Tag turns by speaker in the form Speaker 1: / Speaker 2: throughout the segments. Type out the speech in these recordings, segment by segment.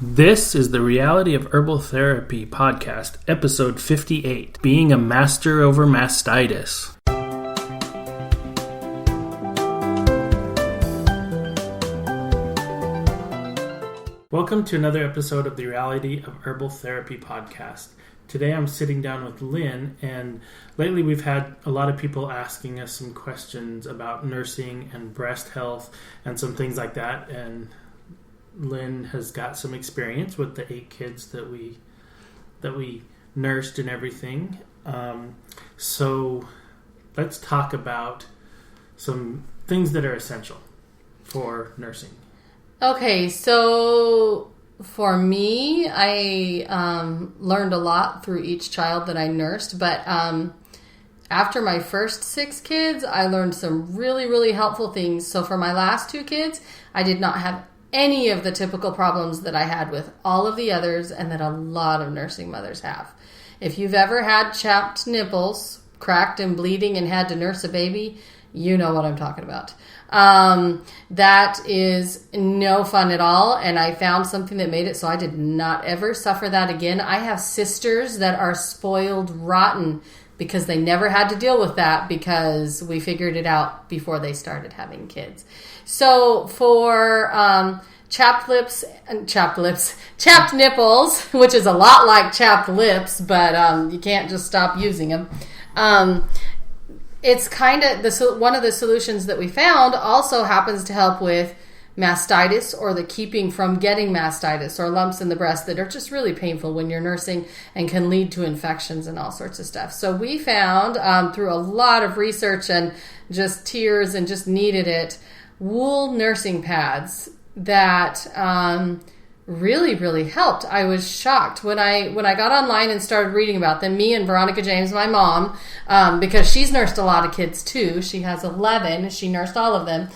Speaker 1: This is the Reality of Herbal Therapy podcast, episode 58, Being a Master Over Mastitis. Welcome to another episode of the Reality of Herbal Therapy podcast. Today I'm sitting down with Lynn, and lately we've had a lot of people asking us some questions about nursing and breast health and some things like that, and Lynn has got some experience with the 8 kids that we nursed and everything. So let's talk about some things that are essential for nursing.
Speaker 2: Okay, so for me, I learned a lot through each child that I nursed, but after my first 6 kids, I learned some really, really helpful things. So for my last 2 kids, I did not have any of the typical problems that I had with all of the others and that a lot of nursing mothers have. If you've ever had chapped nipples, cracked and bleeding, and had to nurse a baby, you know what I'm talking about. That is no fun at all, and I found something that made it so I did not ever suffer that again. I have sisters that are spoiled rotten because they never had to deal with that because we figured it out before they started having kids. So for chapped nipples, which is a lot like chapped lips, but you can't just stop using them. It's kind of one of the solutions that we found also happens to help with mastitis, or the keeping from getting mastitis, or lumps in the breast that are just really painful when you're nursing and can lead to infections and all sorts of stuff. So we found through a lot of research and just tears and just needed it, wool nursing pads that really, really helped. I was shocked when I got online and started reading about them. Me and Veronica James, my mom, because she's nursed a lot of kids too. She has 11. She nursed all of them.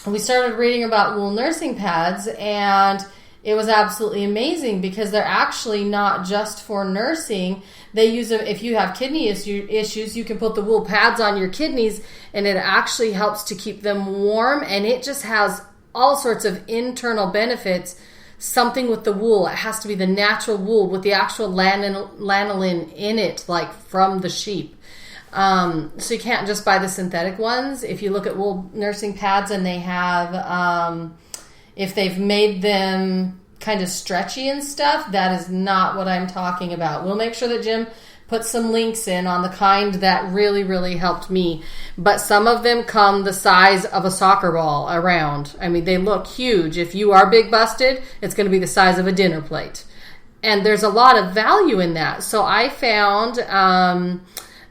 Speaker 2: We started reading about wool nursing pads, and it was absolutely amazing because they're actually not just for nursing. They use them if you have kidney issues. You can put the wool pads on your kidneys, and it actually helps to keep them warm, and it just has all sorts of internal benefits. Something with the wool, it has to be the natural wool with the actual lanolin in it, like from the sheep. So you can't just buy the synthetic ones. If you look at wool nursing pads, and they have, if they've made them kind of stretchy and stuff, that is not what I'm talking about. We'll make sure that Jim puts some links in on the kind that really, really helped me. But some of them come the size of a soccer ball around. I mean, they look huge. If you are big busted, it's going to be the size of a dinner plate. And there's a lot of value in that. So I found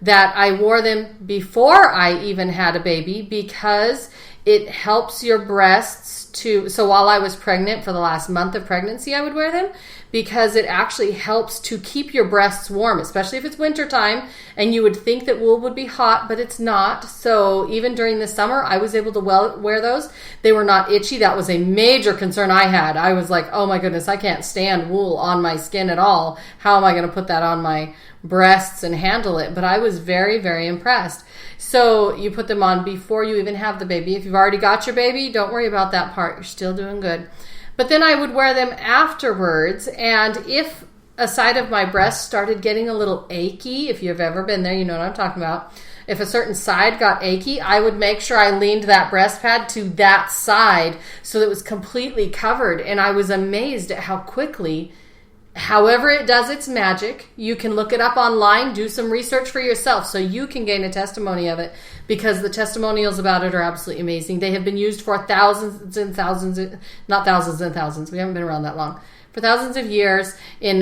Speaker 2: that I wore them before I even had a baby because it helps your breasts to, so while I was pregnant for the last month of pregnancy, I would wear them because it actually helps to keep your breasts warm, especially if it's wintertime, and you would think that wool would be hot, but it's not. So even during the summer, I was able to wear those. They were not itchy. That was a major concern I had. I was like, oh my goodness, I can't stand wool on my skin at all. How am I going to put that on my breasts and handle it? But I was very, very impressed. So you put them on before you even have the baby. If you've already got your baby, don't worry about that part. You're still doing good. But then I would wear them afterwards, and if a side of my breast started getting a little achy, if you've ever been there, you know what I'm talking about. If a certain side got achy, I would make sure I leaned that breast pad to that side so that it was completely covered. And I was amazed at how quickly, however it does its magic, you can look it up online, do some research for yourself so you can gain a testimony of it, because the testimonials about it are absolutely amazing. They have been used for thousands and thousands, not thousands and thousands, we haven't been around that long, for thousands of years in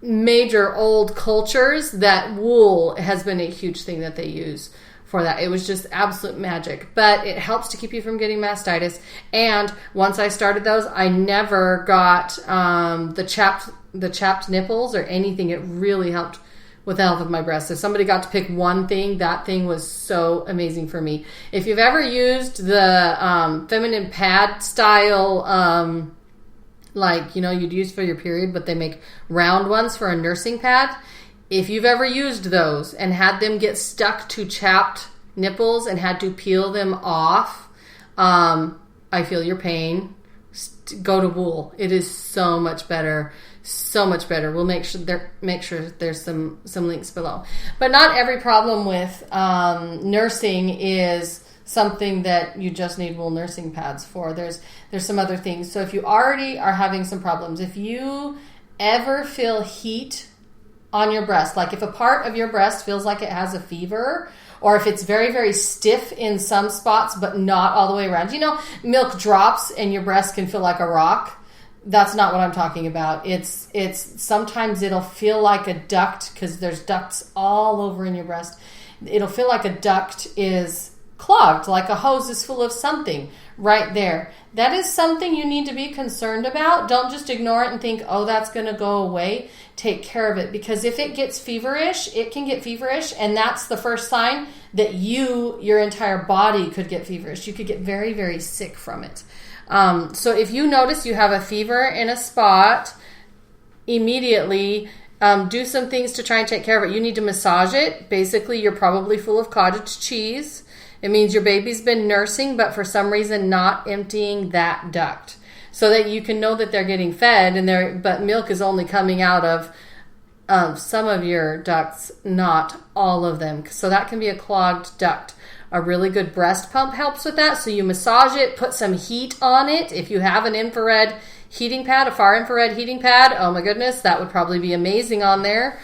Speaker 2: major old cultures. That wool has been a huge thing that they use for that. It was just absolute magic. But it helps to keep you from getting mastitis. And once I started those, I never got the chapped nipples or anything. It really helped with the health of my breasts. If somebody got to pick one thing, that thing was so amazing for me. If you've ever used the feminine pad style, like, you know, you'd use for your period, but they make round ones for a nursing pad. If you've ever used those and had them get stuck to chapped nipples and had to peel them off, I feel your pain. go to wool. It is so much better. So much better. We'll make sure there's some links below. But not every problem with nursing is something that you just need wool nursing pads for. There's some other things. So if you already are having some problems, if you ever feel heat on your breast, like if a part of your breast feels like it has a fever, or if it's very, very stiff in some spots but not all the way around. Milk drops and your breast can feel like a rock. That's not what I'm talking about. It's sometimes it'll feel like a duct, because there's ducts all over in your breast. It'll feel like a duct is clogged, like a hose is full of something right there. That is something you need to be concerned about. Don't just ignore it and think, oh, that's going to go away. Take care of it, because if it gets feverish, it can get feverish, and that's the first sign that your entire body could get feverish. You could get very, very sick from it. So if you notice you have a fever in a spot, immediately do some things to try and take care of it. You need to massage it. Basically, you're probably full of cottage cheese. It means your baby's been nursing, but for some reason not emptying that duct, so that you can know that they're getting fed, but milk is only coming out of some of your ducts, not all of them. So that can be a clogged duct. A really good breast pump helps with that. So you massage it, put some heat on it. If you have an infrared heating pad, a far infrared heating pad, oh my goodness, that would probably be amazing on there.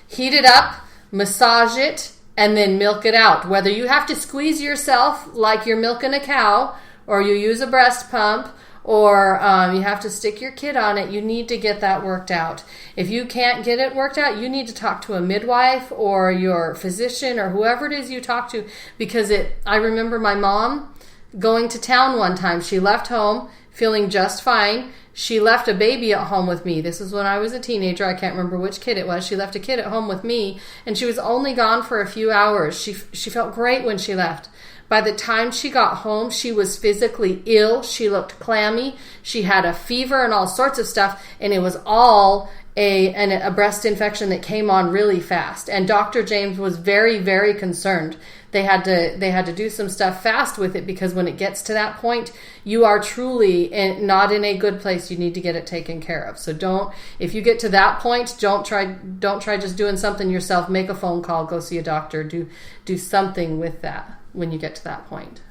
Speaker 2: Heat it up, massage it, and then milk it out. Whether you have to squeeze yourself like you're milking a cow, or you use a breast pump, or you have to stick your kid on it, you need to get that worked out. If you can't get it worked out, you need to talk to a midwife or your physician or whoever it is you talk to, because I remember my mom going to town one time. She left home feeling just fine. She left a baby at home with me. This is when I was a teenager. I can't remember which kid it was. She left a kid at home with me, and she was only gone for a few hours. She felt great when she left. By the time she got home, she was physically ill. She looked clammy. She had a fever and all sorts of stuff, and it was all a breast infection that came on really fast. And Dr. James was very, very concerned. They had to do some stuff fast with it, because when it gets to that point, you are truly not in a good place. You need to get it taken care of. So if you get to that point, don't try just doing something yourself. Make a phone call, go see a doctor, do something with that when you get to that point.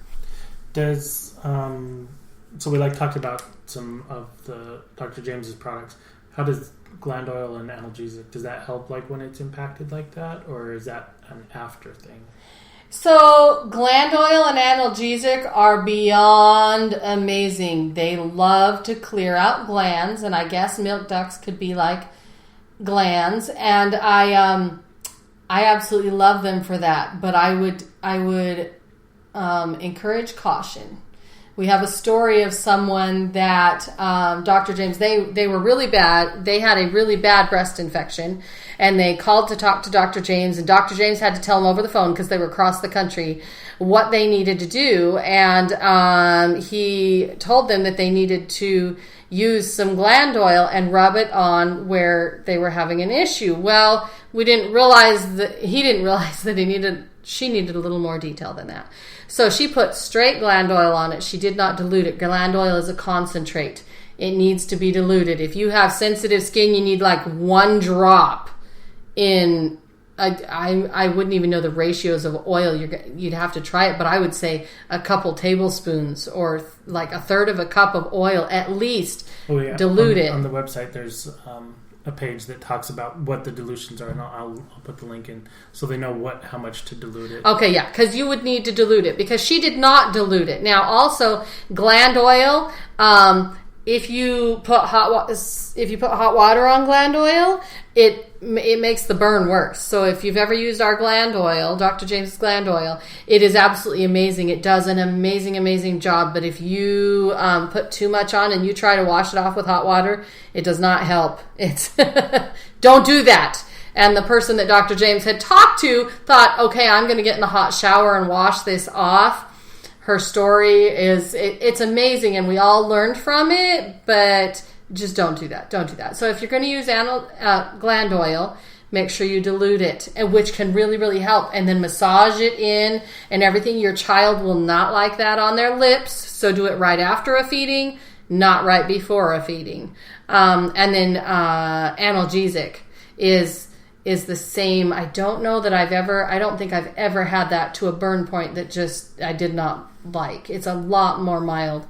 Speaker 1: So we talked about some of the Dr. James's products. How does gland oil and analgesic, does that help when it's impacted like that, or is that an after thing?
Speaker 2: So gland oil and analgesic are beyond amazing. They love to clear out glands, and I guess milk ducts could be like glands, and I absolutely love them for that. But I would encourage caution. We have a story of someone that Dr. James, they were really bad. They had a really bad breast infection, and they called to talk to Dr. James, and Dr. James had to tell them over the phone, because they were across the country, what they needed to do. And he told them that they needed to use some gland oil and rub it on where they were having an issue. Well, he didn't realize that she needed a little more detail than that. So she put straight gland oil on it. She did not dilute it. Gland oil is a concentrate. It needs to be diluted. If you have sensitive skin, you need 1 drop in. I wouldn't even know the ratios of oil. You'd have to try it, but I would say a couple tablespoons, or a third of a cup of oil at least.
Speaker 1: Oh, yeah.
Speaker 2: Dilute it.
Speaker 1: On the website, there's a page that talks about what the dilutions are, and I'll put the link in so they know how much to dilute it. Okay, yeah, because you would need to dilute it, because she did not dilute it. Now, also gland oil. If you put hot water on gland oil, it makes the burn worse. So if you've ever used our gland oil, Dr. James' gland oil, it is absolutely amazing. It does an amazing, amazing job. But if you put too much on and you try to wash it off with hot water, it does not help. Don't do that. And the person that Dr. James had talked to thought, okay, I'm going to get in the hot shower and wash this off. Her story it's amazing, and we all learned from it, but just don't do that. Don't do that. So if you're going to use gland oil,
Speaker 2: make sure you dilute it, and which can really, really help. And then massage it in and everything. Your child will not like that on their lips, so do it right after a feeding, not right before a feeding. And then analgesic is the same. I don't think I've ever had that to a burn point that just I did not like. It's a lot more mild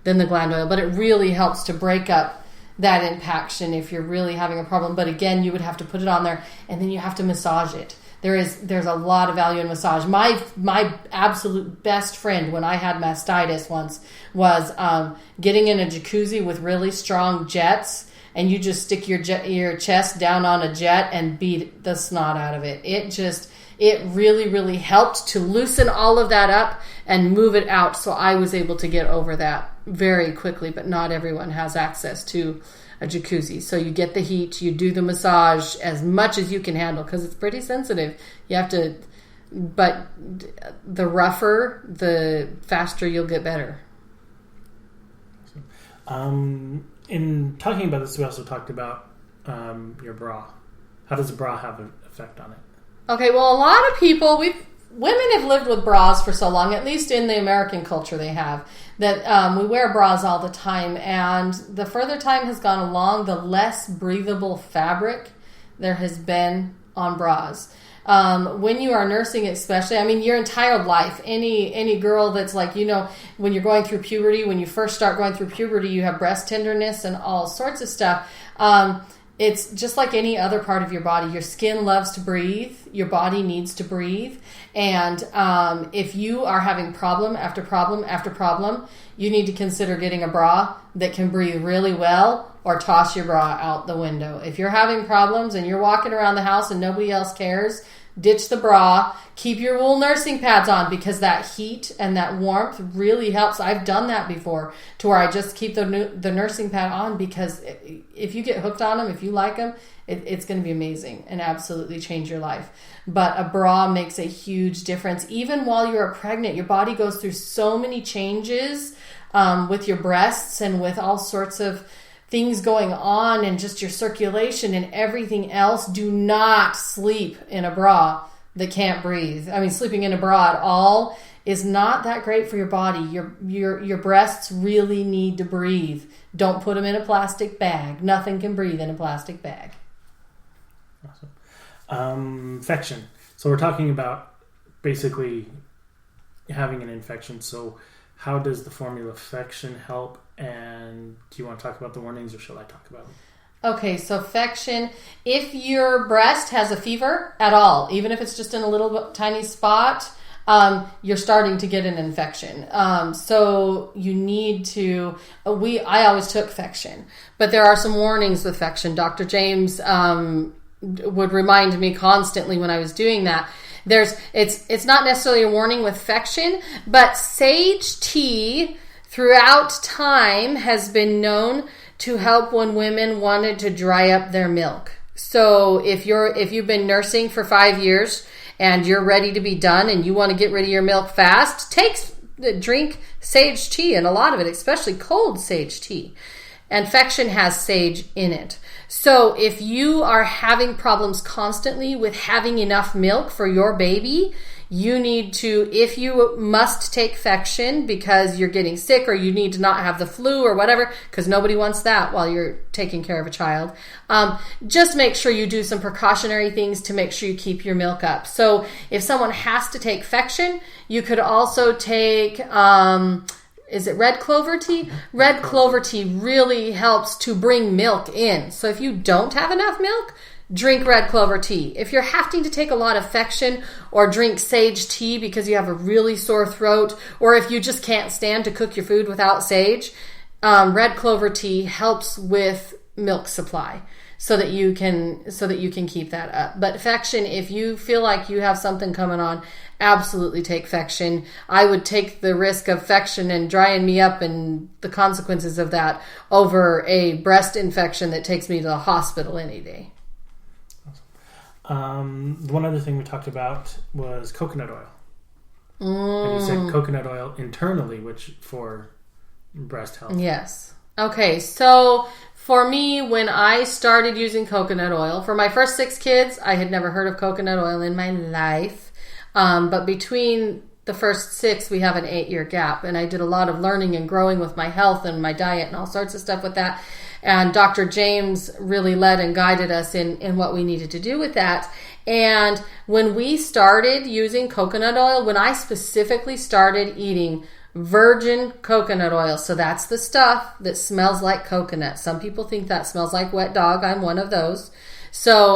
Speaker 2: than the gland oil, but it really helps to break up that impaction if you're really having a problem. But again, you would have to put it on there and then you have to massage it. There's a lot of value in massage. My absolute best friend when I had mastitis once was getting in a jacuzzi with really strong jets, and you just stick your chest down on a jet and beat the snot out of it. It really, really helped to loosen all of that up and move it out. So I was able to get over that very quickly, but not everyone has access to a jacuzzi. So you get the heat, you do the massage as much as you can handle because it's pretty sensitive. You have to, but the rougher, the faster you'll get better.
Speaker 1: In talking about this, we also talked about your bra. How does a bra have an effect on it?
Speaker 2: Okay, well, a lot of people, women have lived with bras for so long, at least in the American culture they have, that we wear bras all the time. And the further time has gone along, the less breathable fabric there has been on bras. When you are nursing especially, I mean, your entire life, any girl that's like, when you're going through puberty, when you first start going through puberty, you have breast tenderness and all sorts of stuff. It's just like any other part of your body. Your skin loves to breathe. Your body needs to breathe. And if you are having problem after problem after problem, you need to consider getting a bra that can breathe really well, or toss your bra out the window. If you're having problems and you're walking around the house and nobody else cares, ditch the bra. Keep your wool nursing pads on, because that heat and that warmth really helps. I've done that before, to where I just keep the nursing pad on, because if you get hooked on them, if you like them, it's going to be amazing and absolutely change your life. But a bra makes a huge difference. Even while you're pregnant, your body goes through so many changes with your breasts and with all sorts of things going on, and just your circulation and everything else. Do not sleep in a bra that can't breathe. I mean, sleeping in a bra at all is not that great for your body. Your breasts really need to breathe. Don't put them in a plastic bag. Nothing can breathe in a plastic bag.
Speaker 1: Awesome. Infection. So we're talking about basically having an infection. So how does the formula Fection help? And do you want to talk about the warnings, or shall I talk about them?
Speaker 2: Okay, so Fection, if your breast has a fever at all, even if it's just in a little tiny spot, you're starting to get an infection. So you need to, I always took Fection, but there are some warnings with Fection. Dr. James would remind me constantly when I was doing that. It's not necessarily a warning with Fection, but sage tea throughout time has been known to help when women wanted to dry up their milk. So if you've been nursing for 5 years and you're ready to be done and you want to get rid of your milk fast, drink sage tea, and a lot of it, especially cold sage tea. And Fection has sage in it. So if you are having problems constantly with having enough milk for your baby, you need to, if you must take Fection because you're getting sick, or you need to not have the flu or whatever, because nobody wants that while you're taking care of a child, just make sure you do some precautionary things to make sure you keep your milk up. So if someone has to take Fection, you could also take, is it red clover tea? Red clover tea really helps to bring milk in. So if you don't have enough milk, drink red clover tea. If you're having to take a lot of Fection, or drink sage tea because you have a really sore throat, or if you just can't stand to cook your food without sage, red clover tea helps with milk supply so that you can keep that up. But Fection, if you feel like you have something coming on, absolutely take Fection. I would take the risk of Fection and drying me up and the consequences of that over a breast infection that takes me to the hospital any day.
Speaker 1: One other thing we talked about was coconut oil. And you said coconut oil internally, which for breast health.
Speaker 2: Yes. Okay, so For me, when I started using coconut oil, for my first 6 kids, I had never heard of coconut oil in my life. But between the first 6, we have an 8-year gap. And I did a lot of learning and growing with my health and my diet and all sorts of stuff with that. And Dr. James really led and guided us in what we needed to do with that. And when we started using coconut oil, when I specifically started eating virgin coconut oil, so that's the stuff that smells like coconut. Some people think that smells like wet dog. I'm one of those. So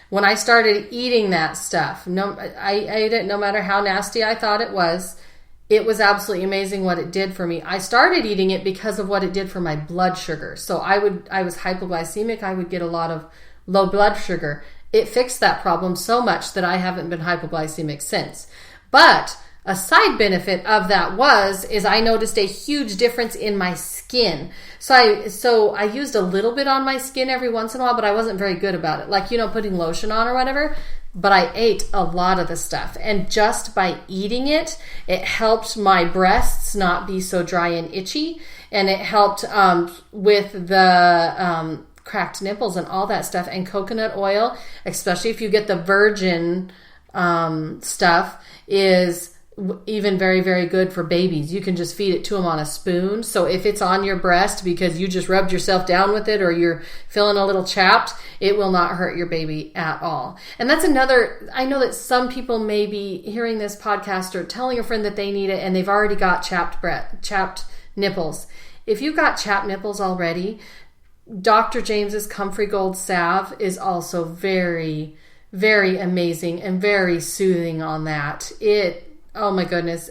Speaker 2: when I started eating that stuff, I ate it no matter how nasty I thought it was. It was absolutely amazing what it did for me. I started eating it because of what it did for my blood sugar. So I was hypoglycemic. I would get a lot of low blood sugar. It fixed that problem so much that I haven't been hypoglycemic since. But a side benefit of that is I noticed a huge difference in my skin. So I used a little bit on my skin every once in a while, but I wasn't very good about it. Like, putting lotion on or whatever. But I ate a lot of the stuff. And just by eating it, it helped my breasts not be so dry and itchy. And it helped with the cracked nipples and all that stuff. And coconut oil, especially if you get the virgin stuff, is even very, very good for babies. You can just feed it to them on a spoon. So if it's on your breast because you just rubbed yourself down with it or you're feeling a little chapped, it will not hurt your baby at all. And that's I know that some people may be hearing this podcast or telling a friend that they need it and they've already got chapped nipples. If you've got chapped nipples already, Dr. James's Comfrey Gold Salve is also very, very amazing and very soothing on that. Oh my goodness,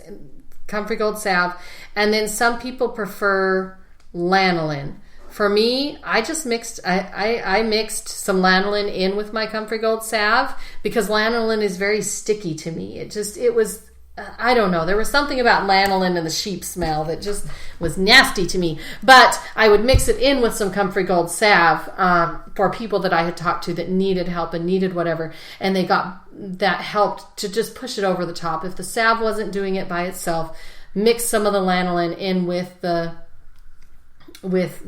Speaker 2: Comfrey Gold Salve. And then some people prefer lanolin. For me, I just mixed some lanolin in with my Comfrey Gold Salve because lanolin is very sticky to me. I don't know. There was something about lanolin and the sheep smell that just was nasty to me. But I would mix it in with some Comfrey Gold Salve for people that I had talked to that needed help and needed whatever. And that helped to just push it over the top. If the salve wasn't doing it by itself, mix some of the lanolin in with the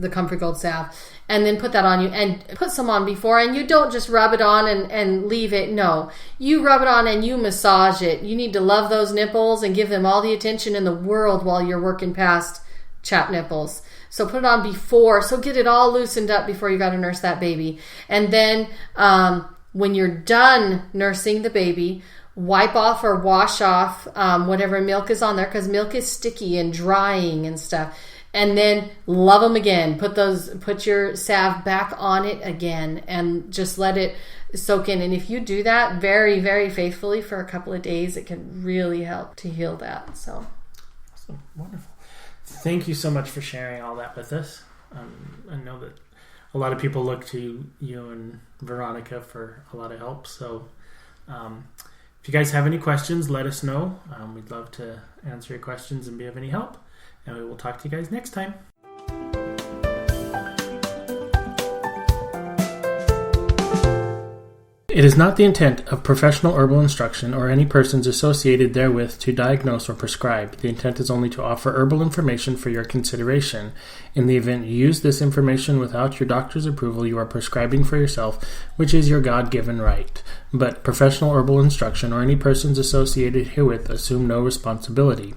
Speaker 2: Comfrey Gold Salve and then put that on you and put some on before. And you don't just rub it on and leave it. No, you rub it on and you massage it. You need to love those nipples and give them all the attention in the world while you're working past chapped nipples. So put it on before. So get it all loosened up before you got to nurse that baby. And then when you're done nursing the baby, wipe off or wash off whatever milk is on there because milk is sticky and drying and stuff. And then love them again. Put your salve back on it again and just let it soak in. And if you do that very, very faithfully for a couple of days, it can really help to heal that. So
Speaker 1: awesome. Wonderful. Thank you so much for sharing all that with us. I know that a lot of people look to you and Veronica for a lot of help. So if you guys have any questions, let us know. We'd love to answer your questions and be of any help. And we will talk to you guys next time. It is not the intent of professional herbal instruction or any persons associated therewith to diagnose or prescribe. The intent is only to offer herbal information for your consideration. In the event you use this information without your doctor's approval, you are prescribing for yourself, which is your God-given right. But professional herbal instruction or any persons associated herewith assume no responsibility.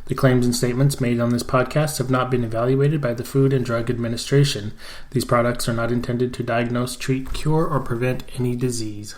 Speaker 1: The claims and statements made on this podcast have not been evaluated by the Food and Drug Administration. These products are not intended to diagnose, treat, cure, or prevent any disease.